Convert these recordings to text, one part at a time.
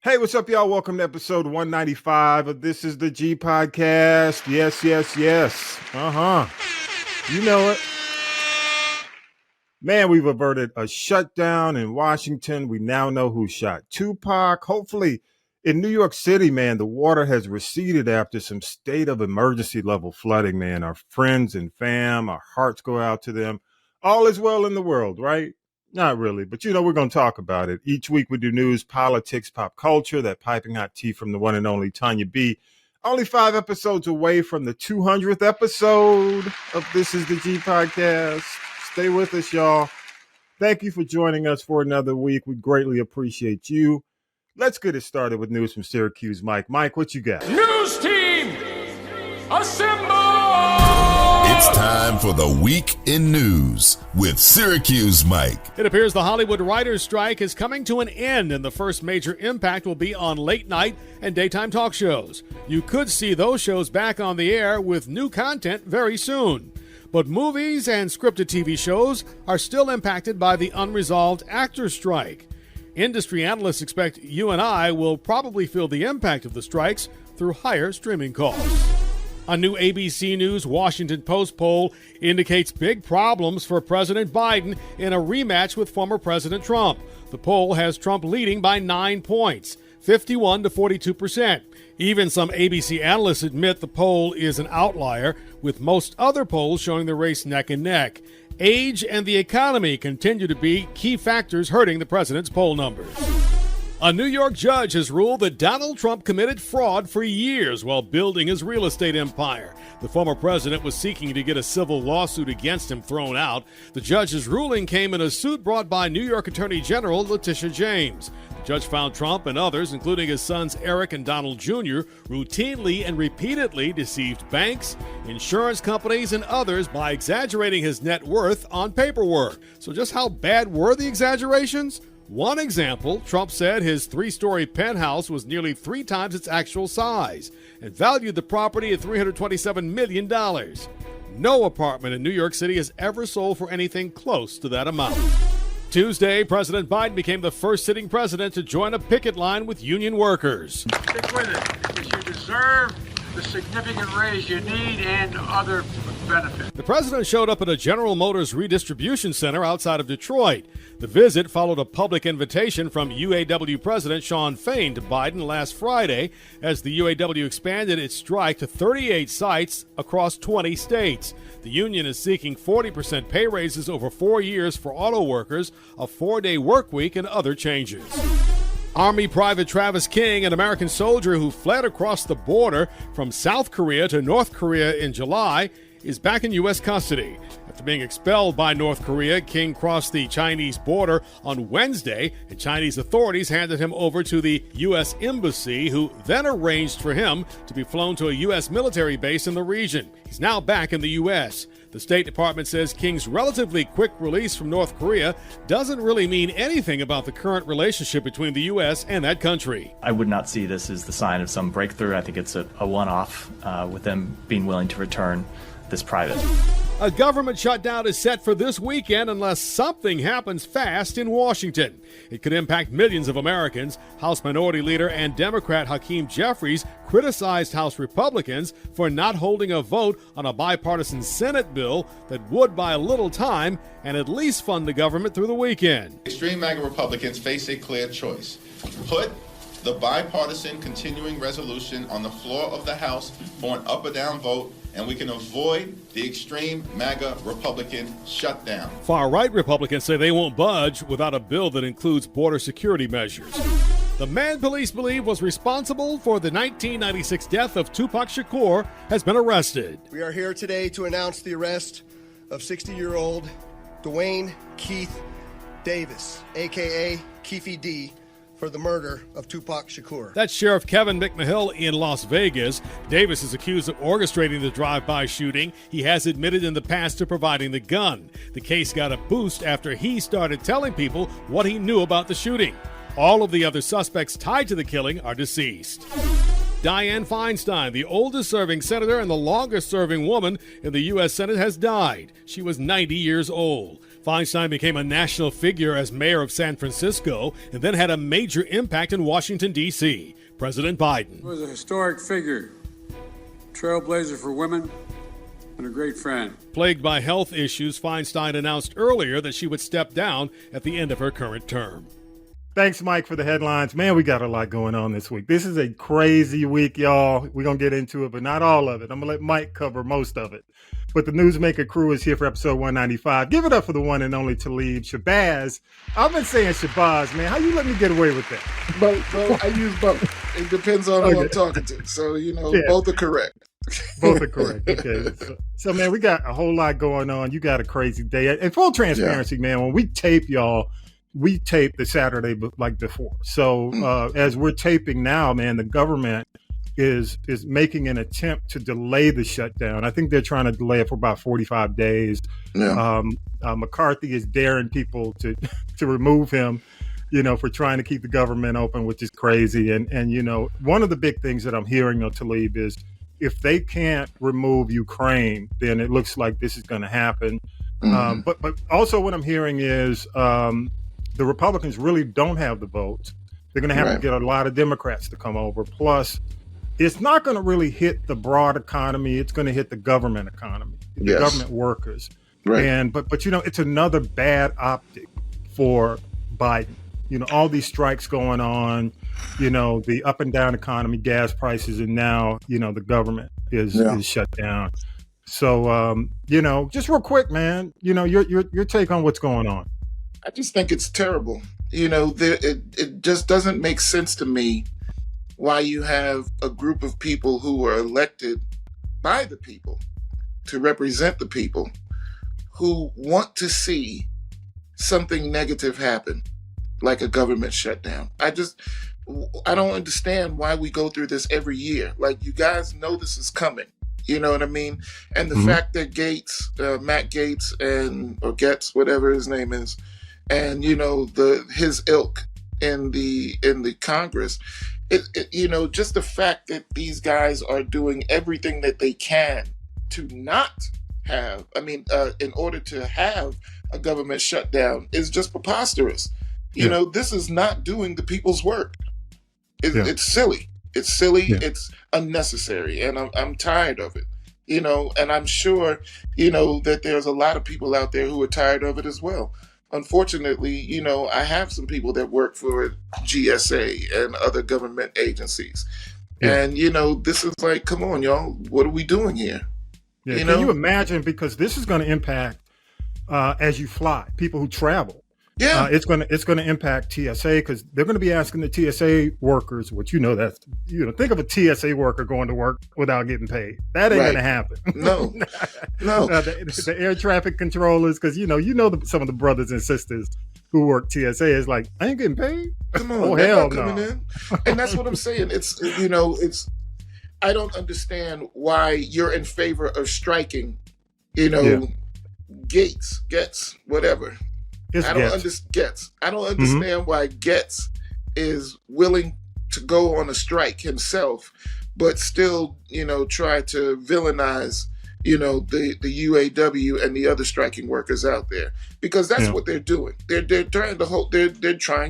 Hey, what's up, y'all? Welcome to episode 195 of This is the G Podcast. Yes. You know it. Man, we've averted a shutdown in Washington. We now know who shot Tupac. Hopefully, in New York City, man, the water has receded after some state of emergency level flooding, man. Our friends and fam, our hearts go out to them. All is well in the world, right? Not really, but we're going to talk about it. Each week we do news, politics, pop culture, that piping hot tea from the one and only Tonya B. Only 5 episodes away from the 200th episode of This is the G Podcast. Stay with us, y'all. Thank you for joining us for another week. We greatly appreciate you. Let's get it started with news from Syracuse. Mike, what you got? News team, assemble! It's time for the Week in News with Syracuse Mike. It appears the Hollywood writers' strike is coming to an end, and the first major impact will be on late night and daytime talk shows. You could see those shows back on the air with new content very soon. But movies and scripted TV shows are still impacted by the unresolved actors' strike. Industry analysts expect you and I will probably feel the impact of the strikes through higher streaming costs. A new ABC News Washington Post poll indicates big problems for President Biden in a rematch with former President Trump. The poll has Trump leading by 9 points, 51 to 42%. Even some ABC analysts admit the poll is an outlier, with most other polls showing the race neck and neck. Age and the economy continue to be key factors hurting the president's poll numbers. A New York judge has ruled that Donald Trump committed fraud for years while building his real estate empire. The former president was seeking to get a civil lawsuit against him thrown out. The judge's ruling came in a suit brought by New York Attorney General Letitia James. The judge found Trump and others, including his sons Eric and Donald Jr., routinely and repeatedly deceived banks, insurance companies, and others by exaggerating his net worth on paperwork. So just how bad were the exaggerations? One example, Trump said his 3-story penthouse was nearly 3 times its actual size and valued the property at $327 million. No apartment in New York City has ever sold for anything close to that amount. Tuesday, President Biden became the first sitting president to join a picket line with union workers. Stick with it, because you deserve the significant raise you need and other benefits. The president showed up at a General Motors redistribution center outside of Detroit. The visit followed a public invitation from UAW President Shawn Fain to Biden last Friday as the UAW expanded its strike to 38 sites across 20 states. The union is seeking 40% pay raises over 4 years for auto workers, a 4-day work week, and other changes. Army Private Travis King, an American soldier who fled across the border from South Korea to North Korea in July, is back in U.S. custody. After being expelled by North Korea, King crossed the Chinese border on Wednesday, and Chinese authorities handed him over to the U.S. Embassy, who then arranged for him to be flown to a U.S. military base in the region. He's now back in the U.S. The State Department says King's relatively quick release from North Korea doesn't really mean anything about the current relationship between the U.S. and that country. I would not see this as the sign of some breakthrough. I think it's a one-off with them being willing to return this private. A government shutdown is set for this weekend unless something happens fast in Washington. It could impact millions of Americans. House Minority Leader and Democrat Hakeem Jeffries criticized House Republicans for not holding a vote on a bipartisan Senate bill that would buy a little time and at least fund the government through the weekend. Extreme MAGA Republicans face a clear choice. Put the bipartisan continuing resolution on the floor of the House for an up or down vote, and we can avoid the extreme MAGA Republican shutdown. Far-right Republicans say they won't budge without a bill that includes border security measures. The man police believe was responsible for the 1996 death of Tupac Shakur has been arrested. We are here today to announce the arrest of 60-year-old Dwayne Keith Davis, a.k.a. Keefy D., for the murder of Tupac Shakur. That's Sheriff Kevin McMahill in Las Vegas. Davis is accused of orchestrating the drive-by shooting. He has admitted in the past to providing the gun. The case got a boost after he started telling people what he knew about the shooting. All of the other suspects tied to the killing are deceased. Diane Feinstein, the oldest-serving senator and the longest-serving woman in the U.S. Senate, has died. She was 90 years old. Feinstein became a national figure as mayor of San Francisco and then had a major impact in Washington, D.C. President Biden. He was a historic figure, trailblazer for women, and a great friend. Plagued by health issues, Feinstein announced earlier that she would step down at the end of her current term. Thanks, Mike, for the headlines. Man, we got a lot going on this week. This is a crazy week, y'all. We're going to get into it, but not all of it. I'm going to let Mike cover most of it. But the Newsmaker crew is here for episode 195. Give it up for the one and only Talib, Shabazz. I've been saying Shabazz, man. How you let me get away with that? Both. I use both. It depends on who I'm talking to. So, both are correct. Both are correct. Okay. So, man, we got a whole lot going on. You got a crazy day. And full transparency, man, when we tape, y'all, we tape the Saturday before. So as we're taping now, man, the government is making an attempt to delay the shutdown. I think they're trying to delay it for about 45 days. Yeah. McCarthy is daring people to remove him, for trying to keep the government open, which is crazy. And one of the big things that I'm hearing on Talib is if they can't remove Ukraine, then it looks like this is going to happen. Mm-hmm. But also what I'm hearing is the Republicans really don't have the votes. They're going to have to get a lot of Democrats to come over. Plus, it's not going to really hit the broad economy. It's going to hit the government economy, the government workers. Right. And but it's another bad optic for Biden. All these strikes going on, the up and down economy, gas prices, and now, the government is shut down. So, just real quick, man, your take on what's going on. I just think it's terrible. It just doesn't make sense to me why you have a group of people who are elected by the people to represent the people who want to see something negative happen, like a government shutdown. I don't understand why we go through this every year. Like, you guys know this is coming. You know what I mean? And the fact that Matt Gaetz or Getz, whatever his name is, and his ilk in the Congress, just the fact that these guys are doing everything that they can to not have, in order to have a government shutdown is just preposterous. This is not doing the people's work. It's silly. It's silly. Yeah. It's unnecessary, and I'm tired of it. And I'm sure that there's a lot of people out there who are tired of it as well. Unfortunately, I have some people that work for GSA and other government agencies. Yeah. And, this is like, come on, y'all, what are we doing here? Yeah. Can you imagine? Because this is going to impact as you fly, people who travel. Yeah, it's going to impact TSA because they're going to be asking the TSA workers, which think of a TSA worker going to work without getting paid. That ain't going to happen. No. The air traffic controllers, because some of the brothers and sisters who work TSA is like, I ain't getting paid. Come on, hell no. Coming in. And that's what I'm saying. It's I don't understand why you're in favor of striking. Getz, whatever. I don't understand why Getz is willing to go on a strike himself, but still, try to villainize, the UAW and the other striking workers out there, because that's what they're doing. They're trying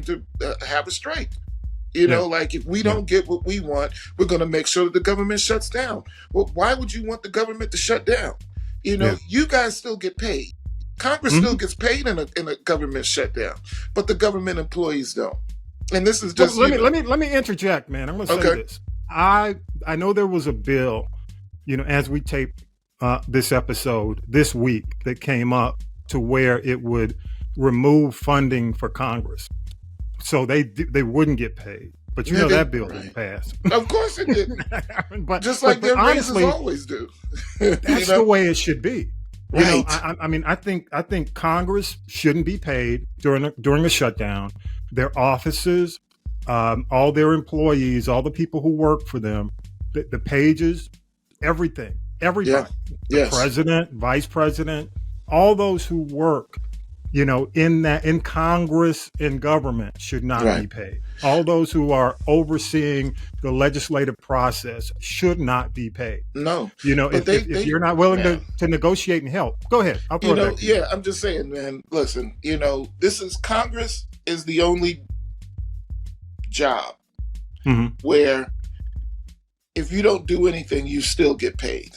to have a strike. Like, if we don't get what we want, we're going to make sure that the government shuts down. Well, why would you want the government to shut down? You guys still get paid. Congress still gets paid in a government shutdown, but the government employees don't. And this is just let me interject, man. I'm going to say this. I know there was a bill, as we tape this episode this week, that came up to where it would remove funding for Congress, so they wouldn't get paid. But that bill didn't pass. Of course it didn't. But just like their honestly, raises always do. That's the way it should be. Right. I think Congress shouldn't be paid during a shutdown. Their offices, all their employees, all the people who work for them, the pages, everything, everybody, the president, vice president, all those who work in Congress and government should not be paid. All those who are overseeing the legislative process should not be paid. No. If you're not willing to negotiate and help, go ahead. I'll throw it back to you. I'm just saying, man, listen, Congress is the only job where if you don't do anything, you still get paid.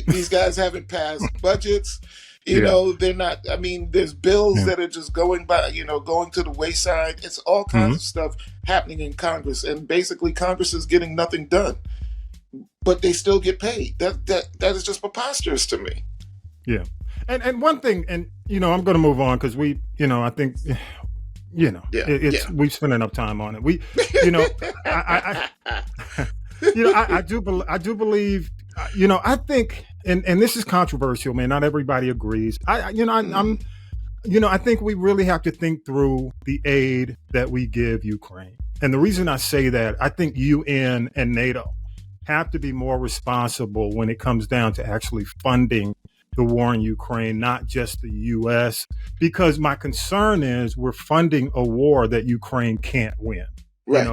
These guys haven't passed budgets. They're not, there's bills that are just going by, going to the wayside. It's all kinds of stuff happening in Congress. And basically Congress is getting nothing done, but they still get paid. That is just preposterous to me. Yeah. And one thing, and, I'm going to move on because I think, we've spent enough time on it. I do believe, I think, and this is controversial, man. Not everybody agrees. I think we really have to think through the aid that we give Ukraine. And the reason I say that, I think UN and NATO have to be more responsible when it comes down to actually funding the war in Ukraine, not just the U.S., because my concern is we're funding a war that Ukraine can't win. Right.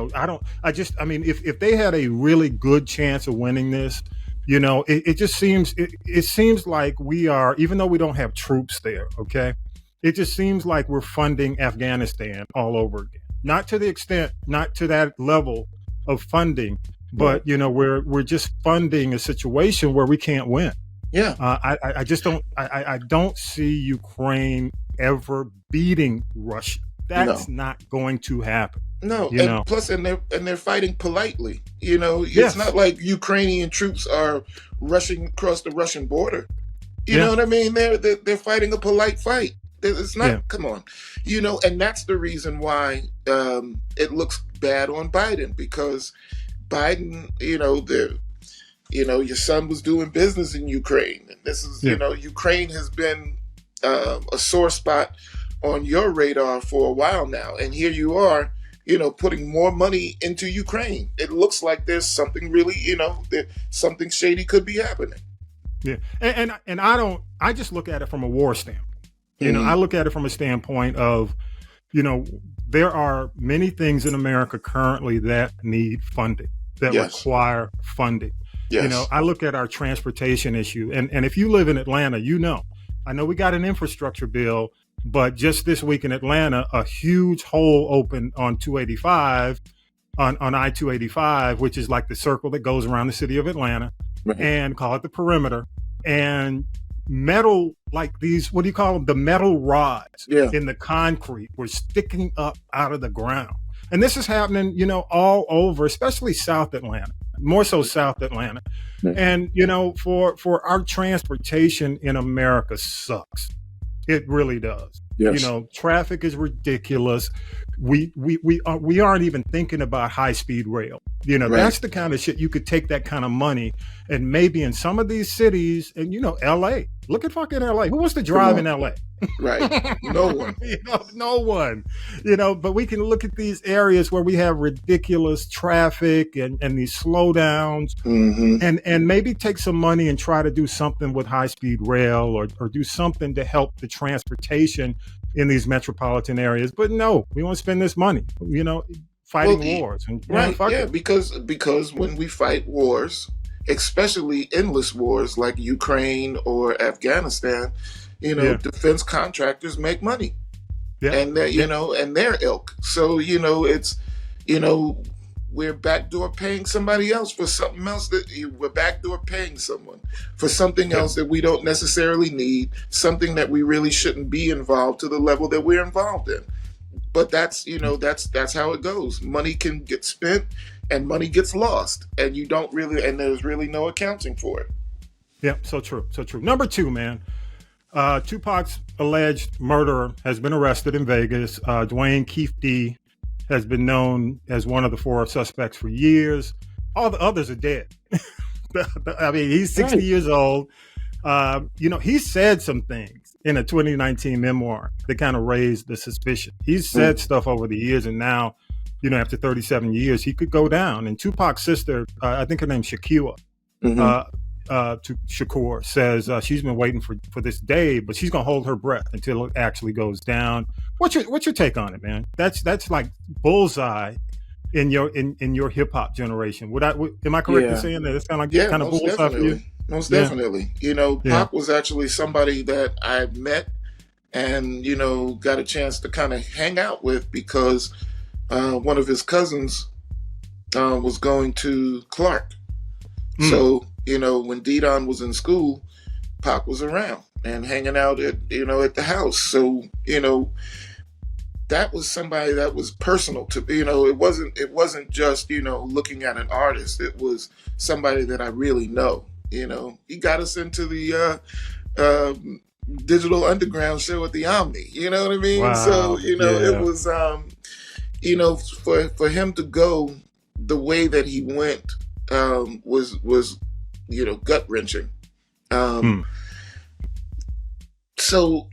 If they had a really good chance of winning this, it seems like we are, even though we don't have troops there, okay, it just seems like we're funding Afghanistan all over again. Not to that level of funding, but, we're just funding a situation where we can't win. Yeah. I don't see Ukraine ever beating Russia. That's not going to happen. No, they're fighting politely. It's not like Ukrainian troops are rushing across the Russian border. You know what I mean? They're fighting a polite fight. It's not. Come on, and that's the reason why it looks bad on Biden, because Biden, your son was doing business in Ukraine, and this is Ukraine has been a sore spot on your radar for a while now, and here you are, putting more money into Ukraine. It looks like there's something really, that something shady could be happening. Yeah, and I just look at it from a war standpoint. I look at it from a standpoint of, there are many things in America currently that need funding, that require funding. Yes. I look at our transportation issue, and if you live in Atlanta, I know we got an infrastructure bill, but just this week in Atlanta, a huge hole opened on 285, on I-285, which is like the circle that goes around the city of Atlanta, and call it the perimeter. And metal, like these, what do you call them? The metal rods in the concrete were sticking up out of the ground. And this is happening, all over, especially South Atlanta, more so South Atlanta. And, for our transportation in America sucks. It really does. Yes. Traffic is ridiculous. We aren't even thinking about high-speed rail. That's the kind of shit you could take that kind of money and maybe in some of these cities, and LA. Look at fucking LA. Who wants to drive in LA? Right. No one. No one. But we can look at these areas where we have ridiculous traffic and these slowdowns, and maybe take some money and try to do something with high-speed rail or do something to help the transportation in these metropolitan areas. But no, we want to spend this money, fighting wars. And, because when we fight wars, especially endless wars like Ukraine or Afghanistan, defense contractors make money, and and their ilk. So it's we're backdoor paying somebody else for something else we're backdoor paying someone for something else that we don't necessarily need, something that we really shouldn't be involved to the level that we're involved in. But that's how it goes. Money can get spent and money gets lost, and there's really no accounting for it. Yeah, so true. Number 2, man. Tupac's alleged murderer has been arrested in Vegas. Dwayne Keith D has been known as one of the 4 suspects for years. All the others are dead. He's 60 years old. He said some things in a 2019 memoir that kind of raised the suspicion. He's said stuff over the years, and now, after 37 years, he could go down. And Tupac's sister, I think her name's Shakira, to Shakur, says she's been waiting for this day, but she's gonna hold her breath until it actually goes down. What's your take on it, man? That's like bullseye in your hip hop generation. Am I correct in saying that? It's kind of bullseye for you? Most definitely. Pac was actually somebody that I met and, got a chance to kind of hang out with because one of his cousins was going to Clark. So, when D-Don was in school, Pac was around and hanging out at the house. So, that was somebody that was personal to, it wasn't just, looking at an artist. It was somebody that I really know, He got us into the Digital Underground show at the Omni, you know what I mean? Wow. So, it was, for him to go the way that he went was gut wrenching. So,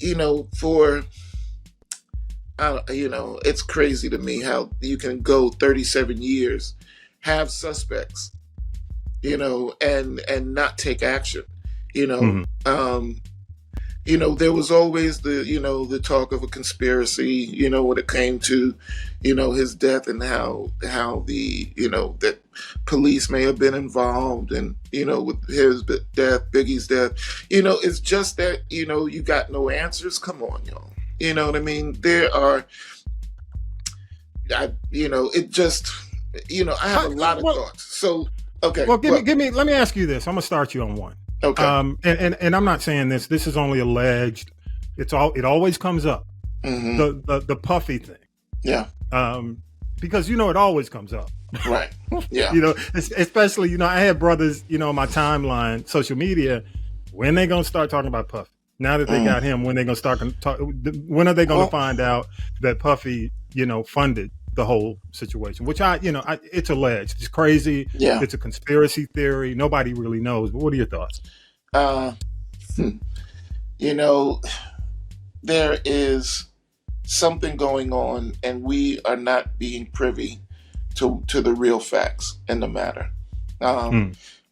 it's crazy to me how you can go 37 years, have suspects, and not take action, there was always the talk of a conspiracy, when it came to, his death and how the, that police may have been involved and, with his death, Biggie's death, it's just that, you got no answers. Come on, y'all. You know what I mean? There are, it just, I have a lot of thoughts. So, okay. Well, let me ask you this. I'm going to start you on one. Okay. And I'm not saying this is only alleged. It always comes up. Mm-hmm. The Puffy thing. Yeah. Because, it always comes up. Right. Yeah. Especially, I had brothers, on my timeline, social media, when they going to start talking about Puffy? Now that they got him, when they going to start when are they going to find out that Puffy, funded the whole situation, which it's alleged. It's crazy. Yeah. It's a conspiracy theory. Nobody really knows. But what are your thoughts? There is something going on and we are not being privy to the real facts in the matter.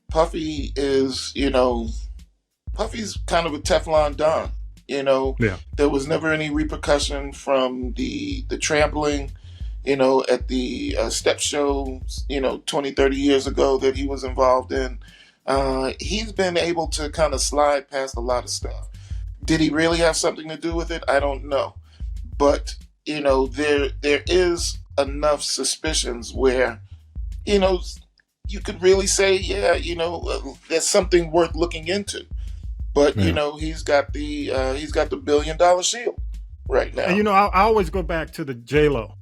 Puffy is, Puffy's kind of a Teflon Don, Yeah. There was never any repercussion from the trampling, at the step show, 20, 30 years ago that he was involved in. He's been able to kind of slide past a lot of stuff. Did he really have something to do with it? I don't know. But, there is enough suspicions where, you could really say, there's something worth looking into. But, he's got the $1 billion shield right now. And, I always go back to the J-Lo.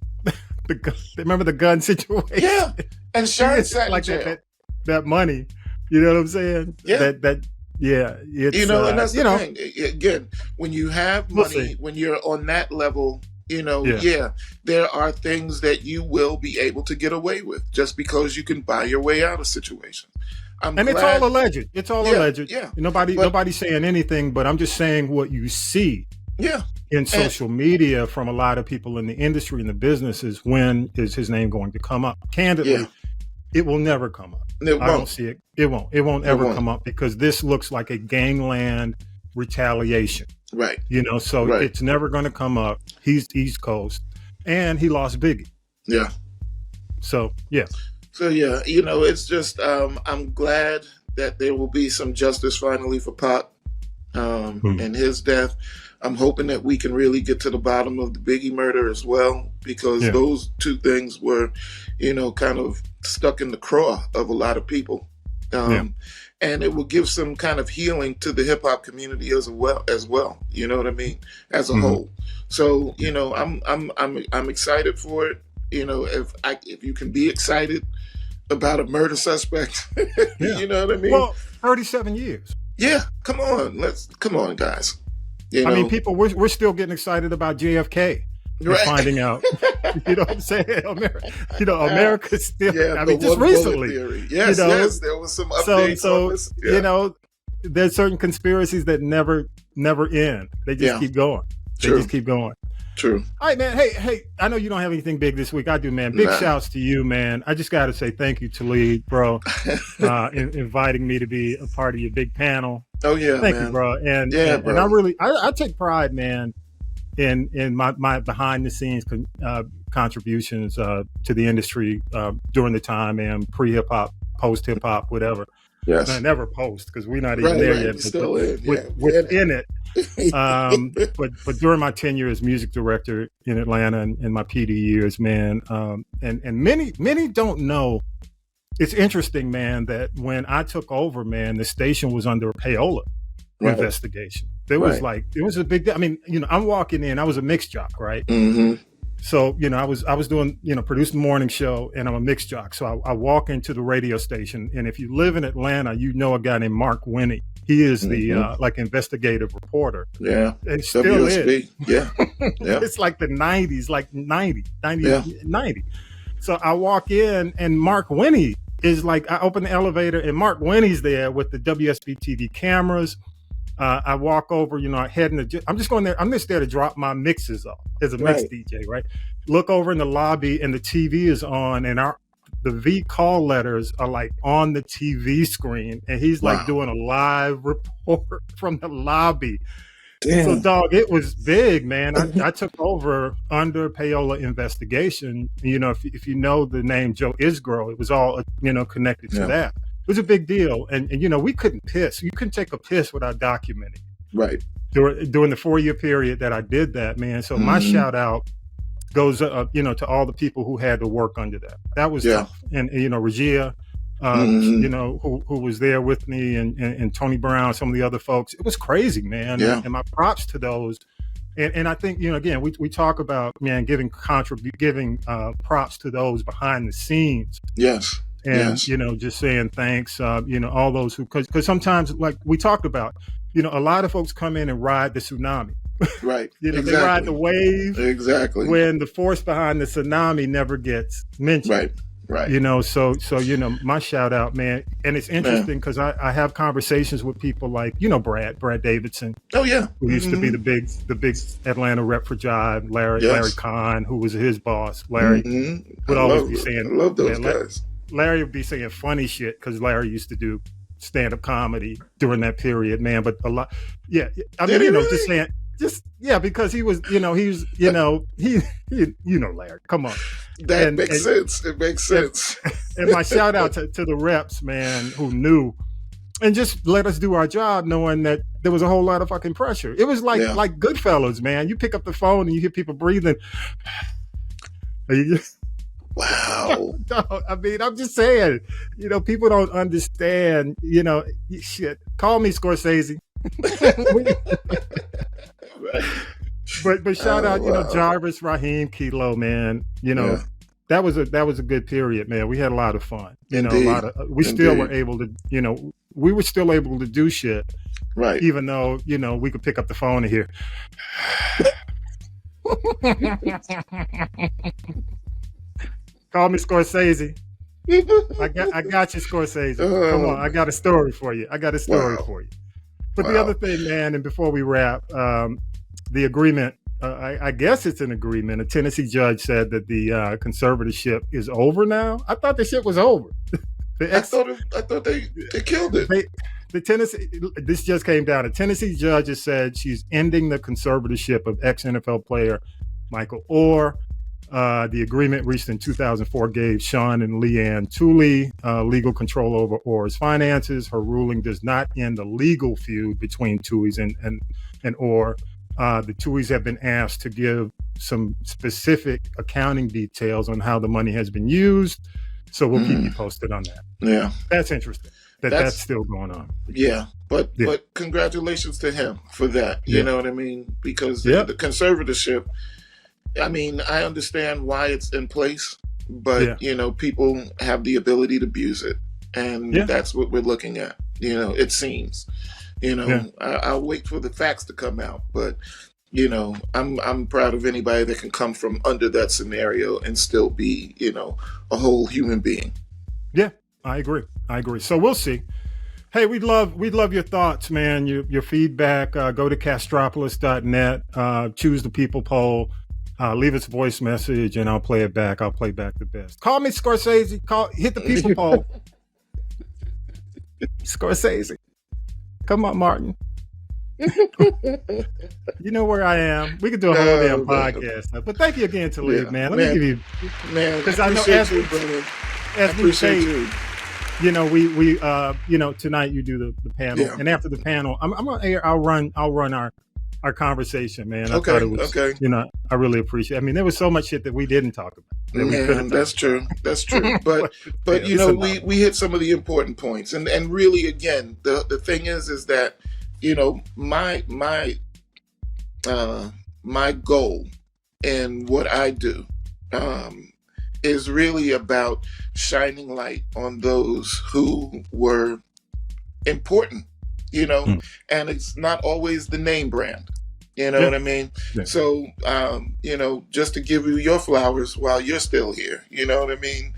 Remember the gun situation? Yeah. And Sharon sat in jail. That money, you know what I'm saying? Yeah. It's, and that's the thing. Again, when you have money, when you're on that level, there are things that you will be able to get away with just because you can buy your way out of situations. It's all alleged. It's all alleged. Yeah. Nobody's saying anything, but I'm just saying what you see. Yeah. In social media from a lot of people in the industry and the businesses, when is his name going to come up? Candidly, it will never come up. I don't see it. It won't ever come up because this looks like a gangland retaliation. Right. It's never going to come up. He's East Coast and he lost Biggie. Yeah. So, yeah. It's just, I'm glad that there will be some justice finally for Pac and his death. I'm hoping that we can really get to the bottom of the Biggie murder as well, because those two things were, kind of stuck in the craw of a lot of people. And it will give some kind of healing to the hip hop community as well. You know what I mean? As a whole. So, I'm excited for it. If you can be excited about a murder suspect, you know what I mean? Well, 37 years. Yeah. Come on, guys. I mean, people, we're still getting excited about JFK. Right. Finding out, you know what I'm saying? America's still. Just recently. Yes, there was some updates on this. Yeah. There's certain conspiracies that never end. They just keep going. They just keep going. True. All right, man. Hey, I know you don't have anything big this week. I do, man. Big shouts to you, man. I just got to say thank you to Talib, bro, inviting me to be a part of your big panel. Oh yeah, thank man. you, bro. And I really, I take pride, man, in my behind the scenes contributions to the industry during the time, man. Pre hip hop, post hip hop, whatever. Yes. I never post because we're not even there yet. Still within it. But during my tenure as music director in Atlanta and my PD years, man, and many don't know. It's interesting, man, that when I took over, man, the station was under a payola investigation. There was it was a big. I mean, I'm walking in. I was a mix jock, right? Mm-hmm. So, I was doing, producing the morning show, and I'm a mix jock. So I walk into the radio station, and if you live in Atlanta, you know a guy named Mark Winnie. He is the investigative reporter. Yeah. And still WSB. is. Yeah. Yeah. It's like the 90s, like 90. So I walk in, and Mark Winnie is like, I open the elevator, and Mark Winnie's there with the WSB TV cameras. I walk over, I'm just going there. I'm just there to drop my mixes off as a mix DJ, right? Look over in the lobby, and the TV is on, and the V call letters are like on the TV screen, and he's like doing a live report from the lobby. Damn. So, dog, it was big, man. I took over under payola investigation. If you know the name Joe Isgro, it was all connected to that. It was a big deal, and we couldn't piss. You couldn't take a piss without documenting. Right. During the 4-year period that I did that, man. So my shout out goes, to all the people who had to work under that. That was tough. And Regia, who was there with me, and Tony Brown, some of the other folks. It was crazy, man. Yeah. And my props to those. And I think, again, we talk about, man, giving props to those behind the scenes. Yes. And, just saying thanks, all those who, because sometimes, like we talked about, a lot of folks come in and ride the tsunami. Right. They ride the wave. Exactly. When the force behind the tsunami never gets mentioned. Right. So my shout out, man. And it's interesting because I have conversations with people like, Brad Davidson. Oh yeah. Who used to be the big Atlanta rep for Jive, Larry Kahn, who was his boss. Larry would always be saying, I love those guys. Larry would be saying funny shit because Larry used to do stand-up comedy during that period, man. But a lot, I mean, just saying, because he was, Larry. Come on, that makes sense. It makes sense. And my shout out to the reps, man, who knew and just let us do our job, knowing that there was a whole lot of fucking pressure. It was like Goodfellas, man. You pick up the phone and you hear people breathing. Wow. No, I mean, I'm just saying, people don't understand, shit. Call me Scorsese. But shout out, Jarvis, Raheem, Kilo, man. That was a good period, man. We had a lot of fun. We still were able to, we were still able to do shit. Right. Even though, we could pick up the phone and hear. Call me Scorsese. I got you, Scorsese. Come on, I got a story for you. But the other thing, man, and before we wrap, the agreement, I guess it's an agreement. A Tennessee judge said that the conservatorship is over now. I thought the shit was over. I thought they killed it. This just came down. A Tennessee judge has said she's ending the conservatorship of ex-NFL player Michael Orr. The agreement reached in 2004 gave Sean and Leanne Tooley legal control over Orr's finances. Her ruling does not end the legal feud between Tooheys and Orr. The Tooheys have been asked to give some specific accounting details on how the money has been used. So we'll keep you posted on that. Yeah. That's interesting. That's still going on. Yeah. But congratulations to him for that. You know what I mean? Because the conservatorship, I mean, I understand why it's in place, but people have the ability to abuse it, and that's what we're looking at. It seems. I'll wait for the facts to come out, but I'm proud of anybody that can come from under that scenario and still be a whole human being. Yeah, I agree. So we'll see. Hey, we'd love your thoughts, man. Your feedback. Go to castropolis.net. Choose the people poll. leave us a voice message and I'll play it back. I'll play back the best. Call me Scorsese. Hit the people poll. Scorsese. Come on, Martin. You know where I am. We could do a whole damn podcast. But thank you again, Talib, man. Let me give you, because I know as we say, you know, we you know, tonight you do the panel, and after the panel, I'm gonna I'll run our conversation, man. I thought it was, you know, I really appreciate it. I mean, there was so much shit that we didn't talk about. That's true. That's true. But you know, we hit some of the important points, and really, again, the thing is that, you know, my goal and what I do is really about shining light on those who were important, you know, and it's not always the name brand. You know what I mean? Yeah. So, you know, just to give you your flowers while you're still here, you know what I mean?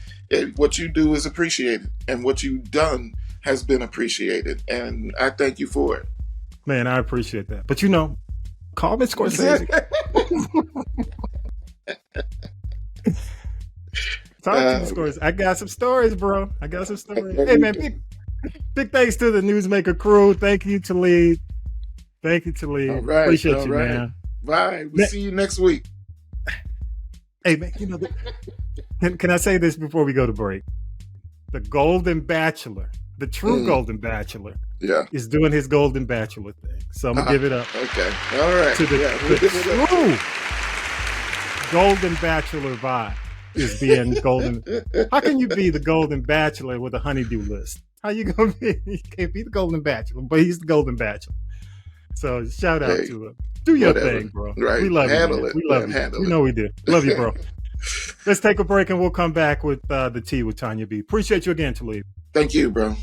What you do is appreciated, and what you've done has been appreciated, and I thank you for it. Man, I appreciate that. But, you know, call me Scorsese. Talk to me, Scorsese. I got some stories, bro. I got some stories. Hey, man, big thanks to the Newsmaker crew. Thank you, Talib. Thank you, Talib. All right, appreciate you, man. Bye. We'll see you next week. Hey, man, you know, can I say this before we go to break? The Golden Bachelor, the true Golden Bachelor, is doing his Golden Bachelor thing. So I'm going to give it up. Okay. All right. To the true Golden Bachelor vibe is being golden. How can you be the Golden Bachelor with a honeydew list? How you going to be? You can't be the Golden Bachelor, but he's the Golden Bachelor. So shout out to him. Do your thing, bro. Right. We love Handle you. We love you. You know we do. Love you, bro. Let's take a break and we'll come back with the tea with Tonya B. Appreciate you again, Talib. Thank you, bro.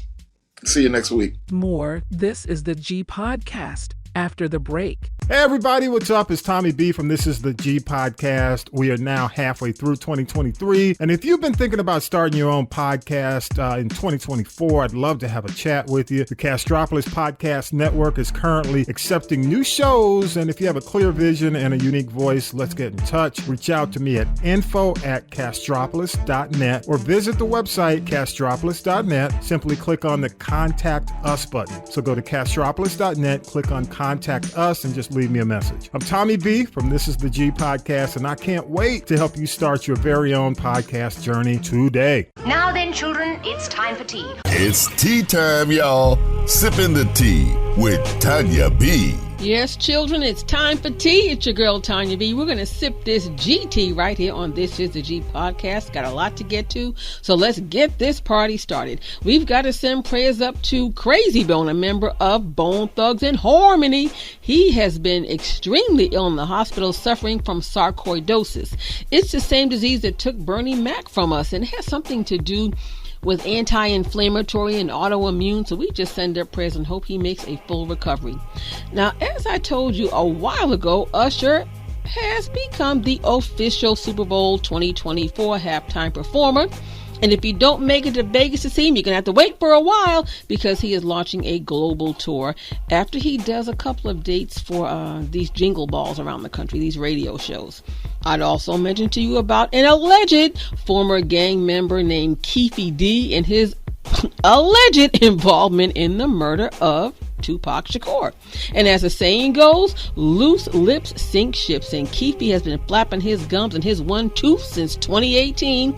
See you next week. More. This is the G Podcast. After the break. Hey everybody, what's up? It's Tommy B from This Is the G Podcast. We are now halfway through 2023. And if you've been thinking about starting your own podcast in 2024, I'd love to have a chat with you. The Castropolis Podcast Network is currently accepting new shows. And if you have a clear vision and a unique voice, let's get in touch. Reach out to me at info@castropolis.net or visit the website castropolis.net. Simply click on the Contact Us button. So go to castropolis.net, click on Contact Us, and just leave me a message. I'm Tommy B from This Is the G Podcast, and I can't wait to help you start your very own podcast journey today. Now then, children, it's time for tea. It's tea time, y'all. Sipping the tea with Tonya B. Yes, children, it's time for tea. It's your girl, Tonya B. We're going to sip this GT right here on This Is the G Podcast. Got a lot to get to, so let's get this party started. We've got to send prayers up to Krazy Bone, a member of Bone Thugs and Harmony. He has been extremely ill in the hospital, suffering from sarcoidosis. It's the same disease that took Bernie Mac from us, and it has something to do with anti-inflammatory and autoimmune, so we just send up prayers and hope he makes a full recovery. Now, as I told you a while ago, Usher has become the official Super Bowl 2024 halftime performer. And if you don't make it to Vegas to see him, you're going to have to wait for a while because he is launching a global tour after he does a couple of dates for these jingle balls around the country, these radio shows. I'd also mention to you about an alleged former gang member named Keefy D and his alleged involvement in the murder of Tupac Shakur. And as the saying goes, loose lips sink ships, and Keefy has been flapping his gums and his one tooth since 2018.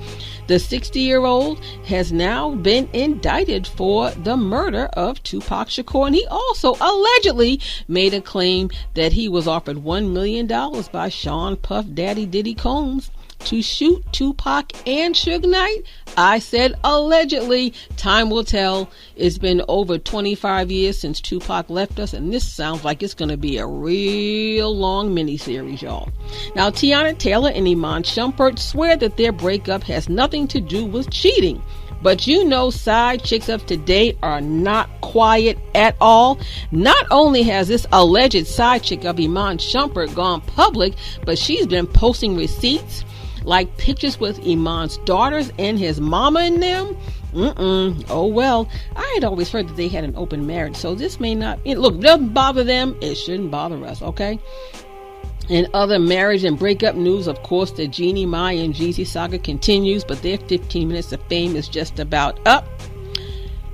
The 60-year-old has now been indicted for the murder of Tupac Shakur, and he also allegedly made a claim that he was offered $1 million by Sean Puff Daddy Diddy Combs to shoot Tupac and Suge Knight. I said allegedly. Time will tell. It's been over 25 years since Tupac left us, and this sounds like it's going to be a real long miniseries, y'all. Now, Teyana Taylor and Iman Shumpert swear that their breakup has nothing to do with cheating. But you know, side chicks of today are not quiet at all. Not only has this alleged side chick of Iman Shumpert gone public, but she's been posting receipts like pictures with Iman's daughters and his mama in them. Oh well, I had always heard that they had an open marriage, so this may not, look, it doesn't bother them, it shouldn't bother us, okay? In other marriage and breakup news, of course, the Jeannie, Mai, and Jeezy saga continues, but their 15 minutes of fame is just about up.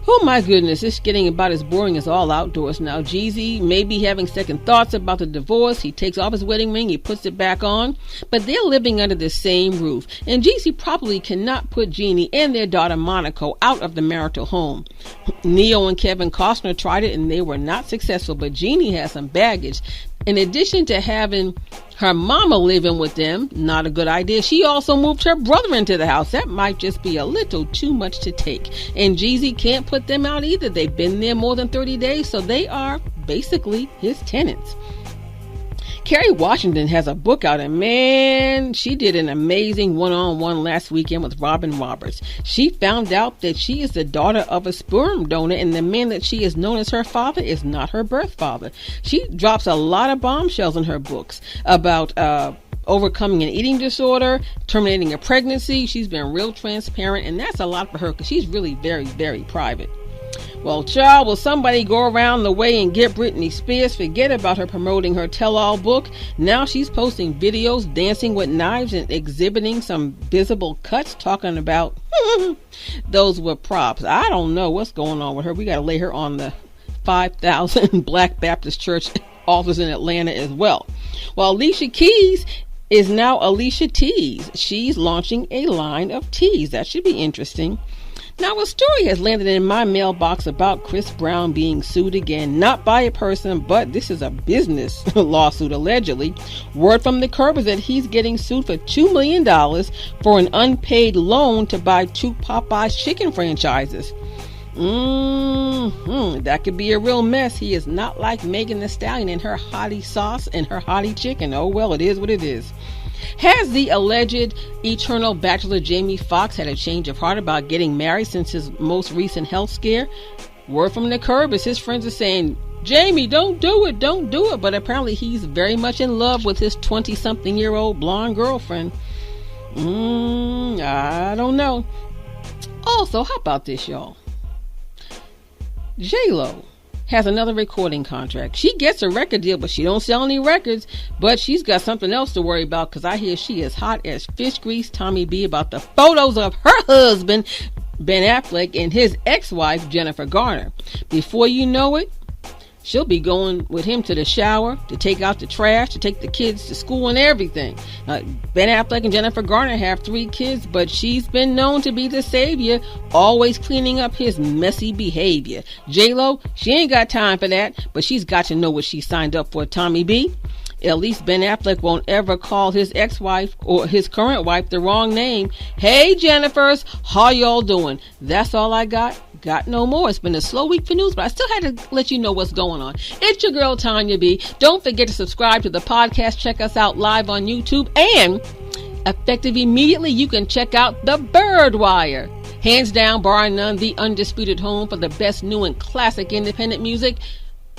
Oh my goodness, it's getting about as boring as All Outdoors now. Jeezy may be having second thoughts about the divorce. He takes off his wedding ring, he puts it back on, but they're living under the same roof. And Jeezy probably cannot put Jeannie and their daughter Monaco out of the marital home. Neo and Kevin Costner tried it and they were not successful, but Jeannie has some baggage. In addition to having her mama living with them, not a good idea, she also moved her brother into the house. That might just be a little too much to take. And Jeezy can't put them out either. They've been there more than 30 days, so they are basically his tenants. Kerry Washington has a book out, and man, she did an amazing one-on-one last weekend with Robin Roberts. She found out that she is the daughter of a sperm donor, and the man that she is known as her father is not her birth father. She drops a lot of bombshells in her books about overcoming an eating disorder, terminating a pregnancy. She's been real transparent, and that's a lot for her because she's really very, very private. Well, child, will somebody go around the way and get Britney Spears? Forget about her promoting her tell-all book. Now she's posting videos, dancing with knives, and exhibiting some visible cuts, talking about those were props. I don't know what's going on with her. We got to lay her on the 5,000 Black Baptist Church altars in Atlanta as well. Well, Alicia Keys is now Alicia Teas. She's launching a line of teas. That should be interesting. Now, a story has landed in my mailbox about Chris Brown being sued again, not by a person, but this is a business lawsuit, allegedly. Word from the curb is that he's getting sued for $2 million for an unpaid loan to buy 2 Popeyes chicken franchises. That could be a real mess. He is not like Megan Thee Stallion and her hottie sauce and her hottie chicken. Oh, well, it is what it is. Has the alleged eternal bachelor Jamie Foxx had a change of heart about getting married since his most recent health scare? Word from the curb is his friends are saying, Jamie, don't do it. But apparently he's very much in love with his 20-something-year-old blonde girlfriend. I don't know. Also, how about this, y'all? J-Lo has another recording contract. She gets a record deal, but she don't sell any records. But she's got something else to worry about, because I hear she is hot as fish grease. Tommy B about the photos of her husband, Ben Affleck, and his ex-wife, Jennifer Garner. Before you know it, she'll be going with him to the shower, to take out the trash, to take the kids to school and everything. Ben Affleck and Jennifer Garner have 3 kids, but she's been known to be the savior, always cleaning up his messy behavior. J-Lo, she ain't got time for that, but she's got to know what she signed up for, Tommy B. At least Ben Affleck won't ever call his ex-wife or his current wife the wrong name. Hey, Jennifers, how y'all doing? That's all I got. Got no more. It's been a slow week for news, but I still had to let you know what's going on. It's your girl, Tonya B. Don't forget to subscribe to the podcast. Check us out live on YouTube. And effective immediately, you can check out The Bird Wire. Hands down, bar none, the undisputed home for the best new and classic independent music.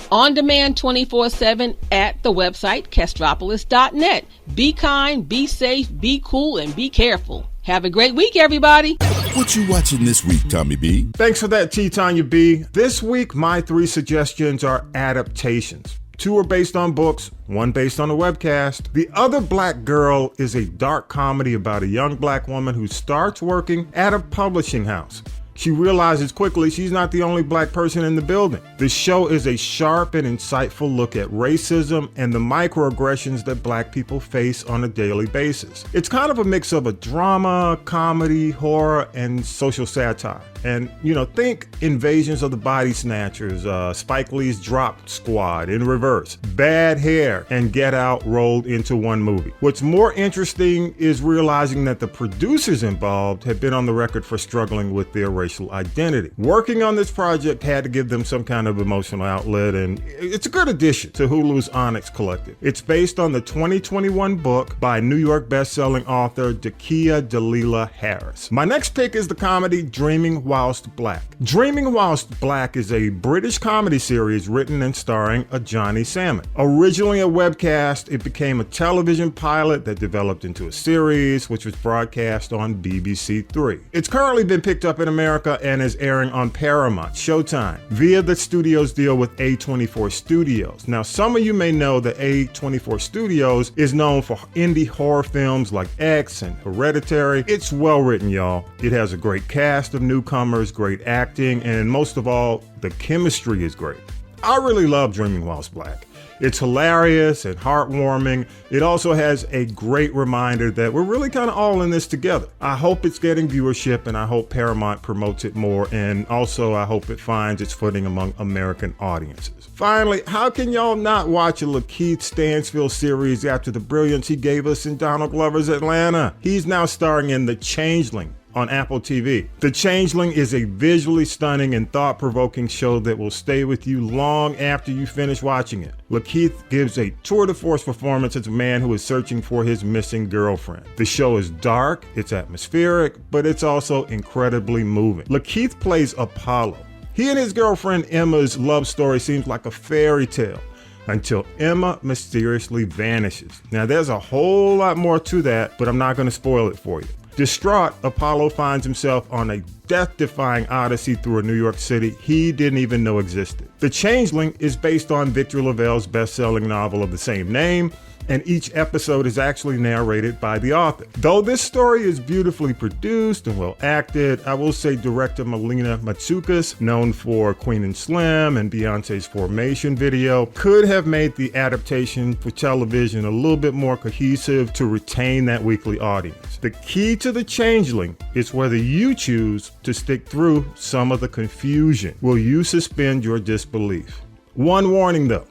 On demand 24/7 at the website Kestropolis.net. Be kind, be safe, be cool, and be careful. Have a great week, everybody. What you watching this week, Tommy B? Thanks for that, Tonya B. This week, my 3 suggestions are adaptations. 2 are based on books, 1 based on a webcast. The Other Black Girl is a dark comedy about a young black woman who starts working at a publishing house. She realizes quickly she's not the only black person in the building. The show is a sharp and insightful look at racism and the microaggressions that black people face on a daily basis. It's kind of a mix of a drama, comedy, horror, and social satire. And, think Invasions of the Body Snatchers, Spike Lee's Drop Squad in reverse, Bad Hair, and Get Out rolled into one movie. What's more interesting is realizing that the producers involved have been on the record for struggling with their racial identity. Working on this project had to give them some kind of emotional outlet, and it's a good addition to Hulu's Onyx Collective. It's based on the 2021 book by New York best-selling author Dakia Dalila Harris. My next pick is the comedy Dreaming Whilst Black. Dreaming Whilst Black is a British comedy series written and starring a Johnny Salmon. Originally a webcast, it became a television pilot that developed into a series, which was broadcast on BBC 3. It's currently been picked up in America America and is airing on Paramount, Showtime, via the studio's deal with A24 Studios. Now, some of you may know that A24 Studios is known for indie horror films like X and Hereditary. It's well written, y'all. It has a great cast of newcomers, great acting, and most of all, the chemistry is great. I really love Dreaming Whilst Black. It's hilarious and heartwarming. It also has a great reminder that we're really kind of all in this together. I hope it's getting viewership, and I hope Paramount promotes it more, and also I hope it finds its footing among American audiences. Finally, how can y'all not watch a Lakeith Stanfield series after the brilliance he gave us in Donald Glover's Atlanta? He's now starring in The Changeling on Apple TV. The Changeling is a visually stunning and thought-provoking show that will stay with you long after you finish watching it. Lakeith gives a tour de force performance as a man who is searching for his missing girlfriend. The show is dark, it's atmospheric, but it's also incredibly moving. Lakeith plays Apollo. He and his girlfriend Emma's love story seems like a fairy tale until Emma mysteriously vanishes. Now, there's a whole lot more to that, but I'm not going to spoil it for you. Distraught, Apollo finds himself on a death-defying odyssey through a New York City he didn't even know existed. The Changeling is based on Victor LaValle's best-selling novel of the same name, and each episode is actually narrated by the author. Though this story is beautifully produced and well acted, I will say director Melina Matsoukas, known for Queen and Slim and Beyonce's Formation video, could have made the adaptation for television a little bit more cohesive to retain that weekly audience. The key to The Changeling is whether you choose to stick through some of the confusion. Will you suspend your disbelief? One warning though.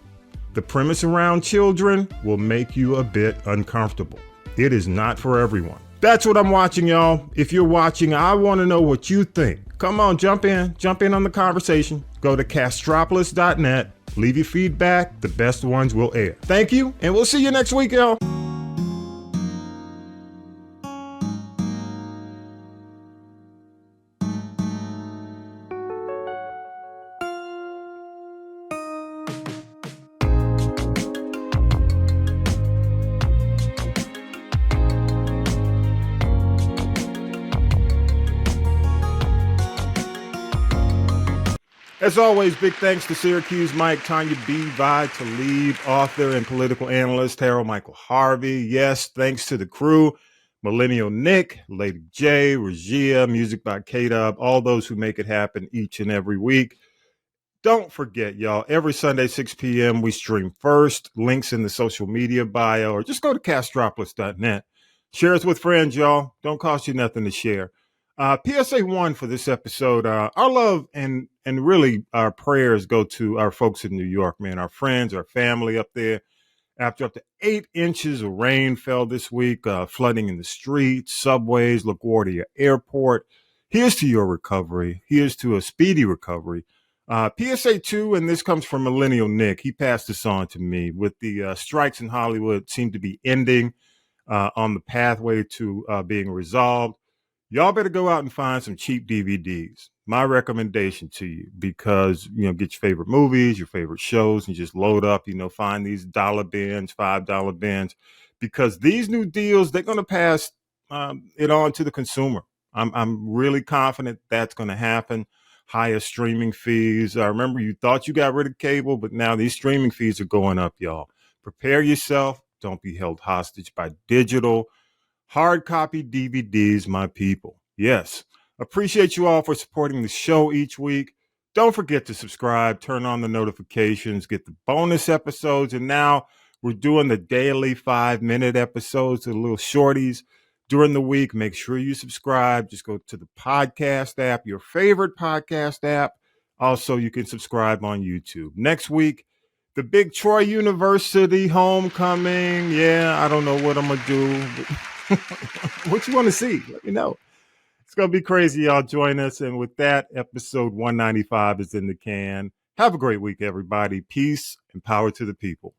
The premise around children will make you a bit uncomfortable. It is not for everyone. That's what I'm watching, y'all. If you're watching, I want to know what you think. Come on, jump in on the conversation. Go to castropolis.net, leave your feedback. The best ones will air. Thank you, and we'll see you next week, y'all. As always, big thanks to Syracuse Mike, Tonya B. Vi, Talib, author and political analyst Harold Michael Harvey. Yes, thanks to the crew, Millennial Nick, Lady J, Regia, music by K-Dub, all those who make it happen each and every week. Don't forget, y'all, every Sunday, 6 p.m., we stream first. Links in the social media bio, or just go to castropolis.net. Share us with friends, y'all. Don't cost you nothing to share. PSA 1 for this episode. Our love and really our prayers go to our folks in New York, man, our friends, our family up there. After up to 8 inches of rain fell this week, flooding in the streets, subways, LaGuardia Airport. Here's to your recovery. Here's to a speedy recovery. PSA 2, and this comes from Millennial Nick. He passed this on to me. With the strikes in Hollywood seem to be ending on the pathway to being resolved. Y'all better go out and find some cheap DVDs. My recommendation to you, because, get your favorite movies, your favorite shows, and just load up, find these dollar bins, $5 bins, because these new deals, they're going to pass it on to the consumer. I'm really confident that's going to happen. Higher streaming fees. I remember you thought you got rid of cable, but now these streaming fees are going up, y'all. Prepare yourself. Don't be held hostage by digital. Hard copy DVDs, my people. Yes. Appreciate you all for supporting the show each week. Don't forget to subscribe, turn on the notifications, get the bonus episodes. And now we're doing the daily 5-minute episodes, the little shorties during the week. Make sure you subscribe. Just go to the podcast app, your favorite podcast app. Also, you can subscribe on YouTube. Next week, the big Troy University homecoming. Yeah, I don't know what I'm going to do. What you want to see? Let me know. It's going to be crazy. Y'all join us. And with that, episode 195 is in the can. Have a great week, everybody. Peace and power to the people.